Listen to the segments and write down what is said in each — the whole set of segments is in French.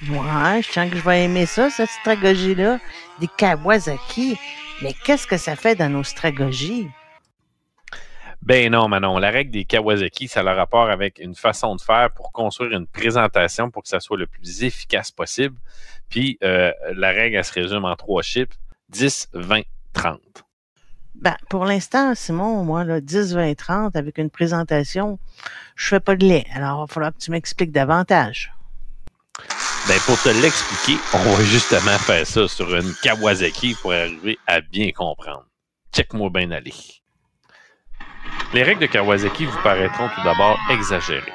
Ouais, je sens que je vais aimer ça, cette stratégie-là. Des Kawasaki. Mais qu'est-ce que ça fait dans nos stratégies? Ben non, Manon. La règle des Kawasaki, ça a le rapport avec une façon de faire pour construire une présentation pour que ça soit le plus efficace possible. Puis, la règle, elle se résume en 3 chiffres, 10, 20, 30. Ben, pour l'instant, Simon, moi, là, 10, 20, 30, avec une présentation, je fais pas de lait. Alors, il va falloir que tu m'expliques davantage. Ben, pour te l'expliquer, on va justement faire ça sur une Kawasaki pour arriver à bien comprendre. Check-moi bien aller. Les règles de Kawasaki vous paraîtront tout d'abord exagérées.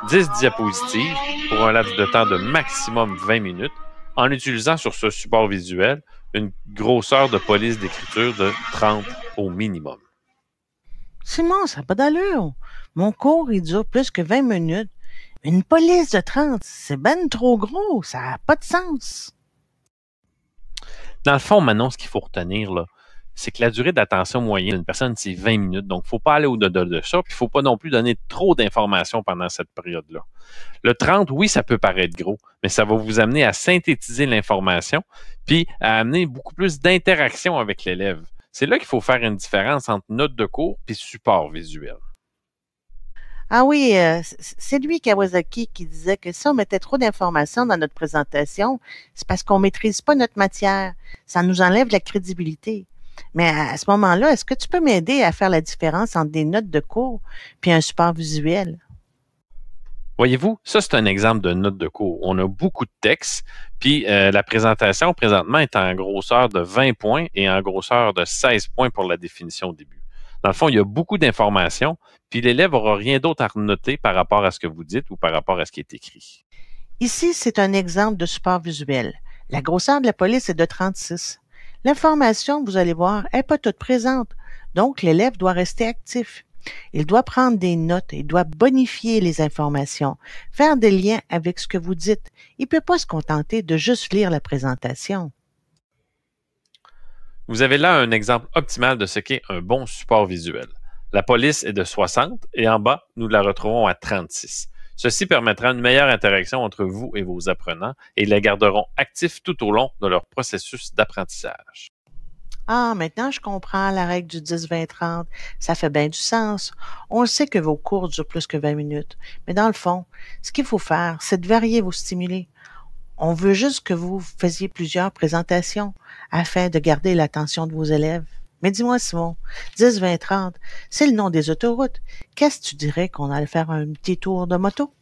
10 diapositives pour un laps de temps de maximum 20 minutes en utilisant sur ce support visuel une grosseur de police d'écriture de 30 au minimum. Simon, ça n'a pas d'allure. Mon cours, il dure plus que 20 minutes. Une police de 30, c'est ben trop gros. Ça n'a pas de sens. Dans le fond, Manon, ce qu'il faut retenir, là, c'est que la durée d'attention moyenne d'une personne, c'est 20 minutes. Donc, il ne faut pas aller au-delà de ça. Puis, il ne faut pas non plus donner trop d'informations pendant cette période-là. Le 30, oui, ça peut paraître gros, mais ça va vous amener à synthétiser l'information puis à amener beaucoup plus d'interaction avec l'élève. C'est là qu'il faut faire une différence entre note de cours et support visuel. Ah oui, c'est lui, Kawasaki, qui disait que si on mettait trop d'informations dans notre présentation, c'est parce qu'on maîtrise pas notre matière. Ça nous enlève la crédibilité. Mais à ce moment-là, est-ce que tu peux m'aider à faire la différence entre des notes de cours puis un support visuel? Voyez-vous, ça, c'est un exemple de note de cours. On a beaucoup de texte, puis la présentation, présentement, est en grosseur de 20 points et en grosseur de 16 points pour la définition au début. Dans le fond, il y a beaucoup d'informations, puis l'élève n'aura rien d'autre à noter par rapport à ce que vous dites ou par rapport à ce qui est écrit. Ici, c'est un exemple de support visuel. La grosseur de la police est de 36. L'information, vous allez voir, n'est pas toute présente. Donc, l'élève doit rester actif. Il doit prendre des notes, il doit bonifier les informations, faire des liens avec ce que vous dites. Il ne peut pas se contenter de juste lire la présentation. Vous avez là un exemple optimal de ce qu'est un bon support visuel. La police est de 60 et en bas, nous la retrouvons à 36. Ceci permettra une meilleure interaction entre vous et vos apprenants et ils les garderont actifs tout au long de leur processus d'apprentissage. Ah, maintenant je comprends la règle du 10-20-30. Ça fait bien du sens. On le sait que vos cours durent plus que 20 minutes. Mais dans le fond, ce qu'il faut faire, c'est de varier vos stimuli. On veut juste que vous faisiez plusieurs présentations afin de garder l'attention de vos élèves. Mais dis-moi, Simon, 10-20-30, c'est le nom des autoroutes. Qu'est-ce que tu dirais qu'on allait faire un petit tour de moto?